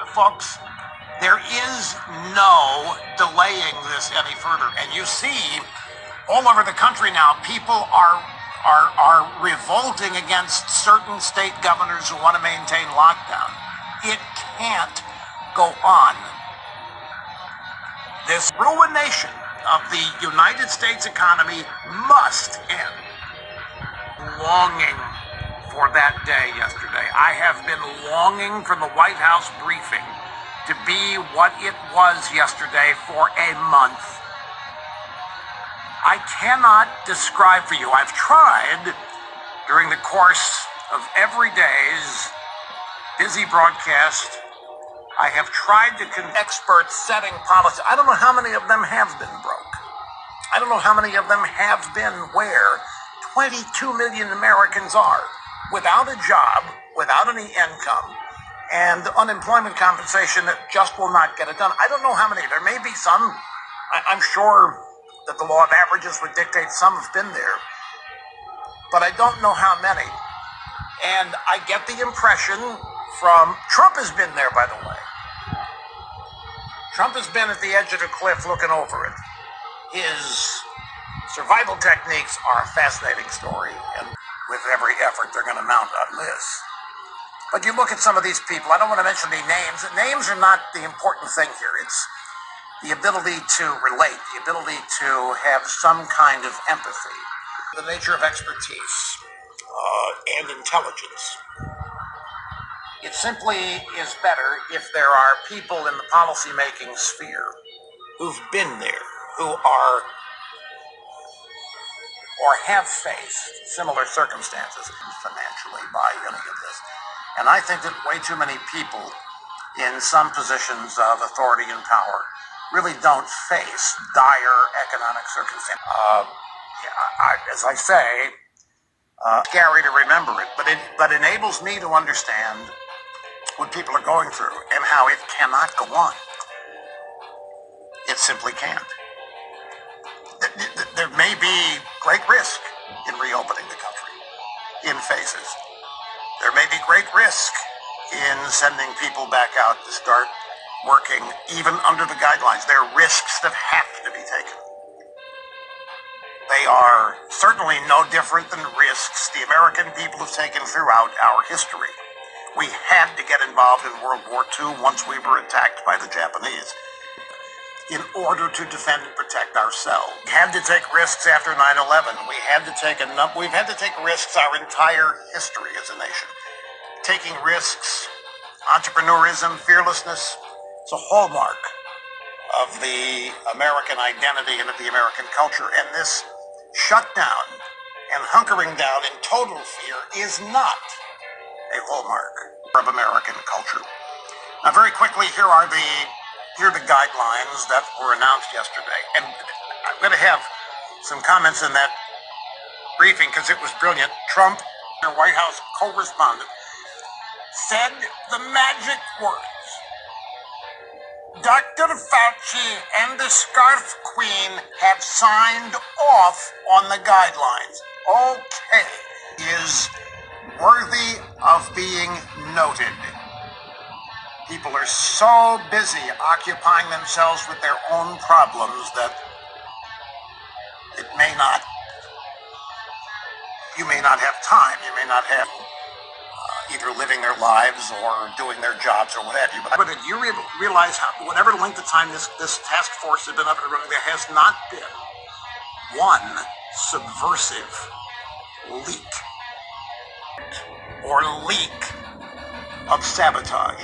Folks, there is no delaying this any further. And you see, all over the country now, people are revolting against certain state governors who want to maintain lockdown. It can't go on. This ruination of the United States economy must end. Longing for that day yesterday. I have been longing for the White House briefing to be what it was yesterday for a month. I cannot describe for you. I've tried during the course of every day's busy broadcast. I have tried to experts setting policy. I don't know how many of them have been broke. I don't know how many of them have been where 22 million Americans are without a job, without any income, and unemployment compensation that just will not get it done. I don't know how many. There may be some. I'm sure that the law of averages would dictate some have been there, but I don't know how many. And I get the impression from Trump has been there, by the way. Trump has been at the edge of the cliff looking over it. His survival techniques are a fascinating story, and with every effort they're going to mount on this. But you look at some of these people, I don't want to mention the names. Names are not the important thing here. It's the ability to relate, the ability to have some kind of empathy, the nature of expertise and intelligence. It simply is better if there are people in the policy-making sphere who've been there, who are or have faced similar circumstances financially by any of this. And I think that way too many people in some positions of authority and power really don't face dire economic circumstances. As I say, scary to remember it, but enables me to understand what people are going through and how it cannot go on. It simply can't. There may be great risk in reopening the country in phases. There may be great risk in sending people back out to start working even under the guidelines. There are risks that have to be taken. They are certainly no different than risks the American people have taken throughout our history. We had to get involved in World War II once we were attacked by the Japanese in order to defend and protect ourselves. We had to take risks after 9/11. We've had to take risks our entire history as a nation. Taking risks, entrepreneurism, fearlessness, it's a hallmark of the American identity and of the American culture. And this shutdown and hunkering down in total fear is not a hallmark of American culture. Now, very quickly, here are the guidelines that were announced yesterday. And I'm going to have some comments in that briefing because it was brilliant. Trump, their White House correspondent, said the magic words. Dr. Fauci and the Scarf Queen have signed off on the guidelines. Okay, is worthy of being noted. People are so busy occupying themselves with their own problems that you may not have time. You may not have either living their lives or doing their jobs or what have you. But did you realize how, whatever length of time this task force has been up and running, there has not been one subversive leak or leak of sabotage